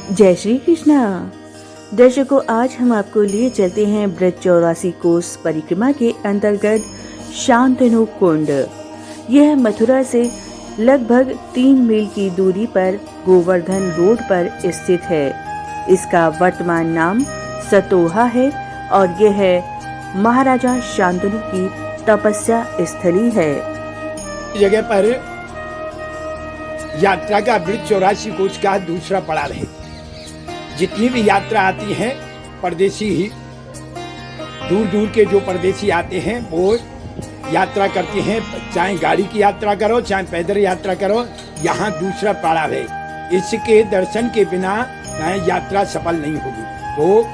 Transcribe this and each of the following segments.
जय श्री कृष्णा। दर्शकों, आज हम आपको लिए चलते हैं ब्रज 84 कोस परिक्रमा के अंतर्गत शांतनु कुंड। यह मथुरा से लगभग 3 मील की दूरी पर गोवर्धन रोड पर स्थित है। इसका वर्तमान नाम सतोहा है और यह महाराजा शांतनु की तपस्या स्थली है। जगह पर यात्रा का ब्रज 84 कोस का दूसरा पड़ाव है। जितनी भी यात्रा आती है, परदेसी ही दूर दूर के जो परदेसी आते हैं वो यात्रा करते हैं। चाहे गाड़ी की यात्रा करो, चाहे पैदल यात्रा करो, यहाँ दूसरा पड़ाव है। इसके दर्शन के बिना यात्रा सफल नहीं होगी। तो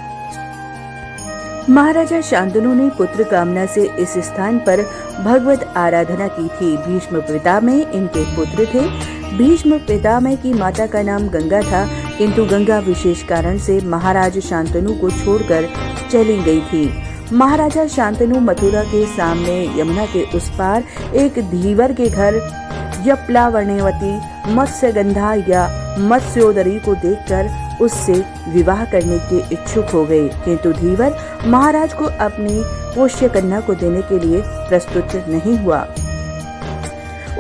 महाराजा शांतनु ने पुत्र कामना से इस स्थान पर भगवत आराधना की थी। भीष्म पितामह इनके पुत्र थे। भीष्म पितामह की माता का नाम गंगा था, किंतु गंगा विशेष कारण से महाराज शांतनु को छोड़कर चली गई थी। महाराजा शांतनु मथुरा के सामने यमुना के उस पार एक धीवर के घर यप्लावर्ण्यवती मत्स्यगंधा या मत्स्योदरी को देखकर उससे विवाह करने के इच्छुक हो गए, किंतु धीवर महाराज को अपनी पोष्य कन्या को देने के लिए प्रस्तुत नहीं हुआ।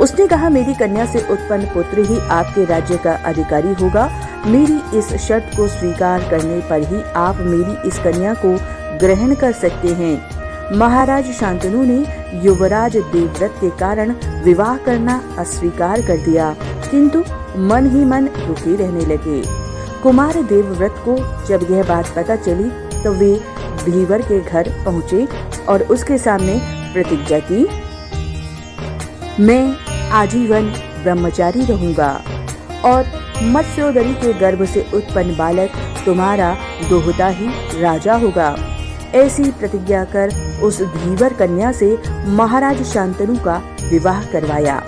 उसने कहा, मेरी कन्या से उत्पन्न पुत्र ही आपके राज्य का अधिकारी होगा। मेरी इस शर्त को स्वीकार करने पर ही आप मेरी इस कन्या को ग्रहण कर सकते हैं। महाराज शांतनु ने युवराज देवव्रत के कारण विवाह करना अस्वीकार कर दिया, किंतु मन ही मन दुखी रहने लगे। कुमार देवव्रत को जब यह बात पता चली तो वे धीवर के घर पहुँचे और उसके सामने प्रतिज्ञा की, मैं आजीवन ब्रह्मचारी रहूंगा और मत्स्योदरी के गर्भ से उत्पन्न बालक तुम्हारा दोहता ही राजा होगा। ऐसी प्रतिज्ञा कर उस धीवर कन्या से महाराज शांतनु का विवाह करवाया।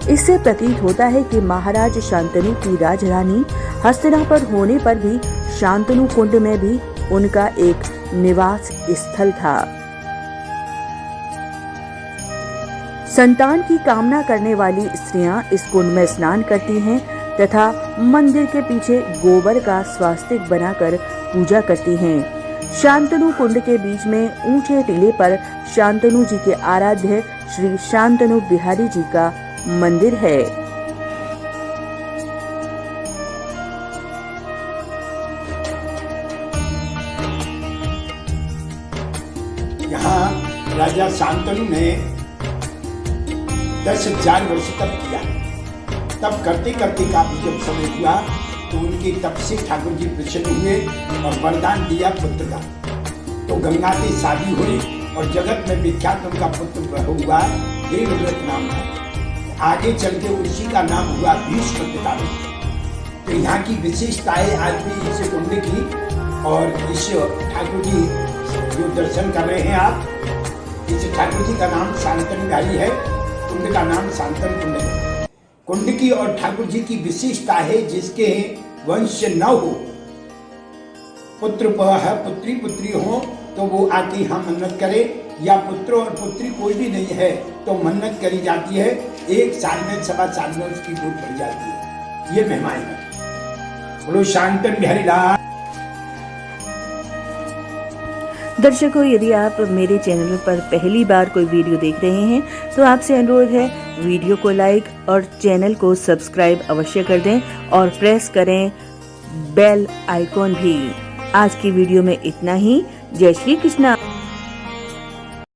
इससे प्रतीत होता है कि महाराज शांतनु की राजधानी हस्तिनापुर होने पर भी शांतनु कुंड में भी उनका एक निवास स्थल था। संतान की कामना करने वाली स्त्रियां इस कुंड में स्नान करती हैं तथा मंदिर के पीछे गोबर का स्वास्तिक बनाकर पूजा करती हैं। शांतनु कुंड के बीच में ऊंचे टीले पर शांतनु जी के आराध्य श्री शांतनु बिहारी जी का मंदिर है। यहाँ राजा शांतनु ने 10,000 वर्ष तप किया। तब करते करते काफी जब समय हुआ तो उनके तप से ठाकुर जी प्रसन्न हुए और वरदान दिया पुत्र का। तो गंगा से शादी हुई और जगत में विख्यात उनका पुत्र हुआ देवव्रत नाम है। आगे चल के उसी का नाम हुआ भीष्म पितामह। तो यहाँ की विशेषताएं आज भी इस कुंड की, और इस ठाकुर जी जो दर्शन कर रहे हैं आप, इस ठाकुर जी का नाम शांतनु बिहारी है। कुंड का नाम शांतनु कुंड है। कुंड की और ठाकुर जी की विशेषता है, जिसके वंश न हो, पुत्र है पुत्री पुत्री हो तो वो आके यहाँ मन्नत करे, या पुत्र और पुत्री कोई भी नहीं है तो मन्नत करी जाती है। 1 साल में 1.25 साल में उसकी गोद भर जाती है। ये महिमाएं हैं। बोलो शांतनु बिहारी लाल। दर्शकों, यदि आप मेरे चैनल पर पहली बार कोई वीडियो देख रहे हैं तो आपसे अनुरोध है, वीडियो को लाइक और चैनल को सब्सक्राइब अवश्य कर दें और प्रेस करें बेल आइकॉन भी। आज की वीडियो में इतना ही। जय श्री कृष्णा।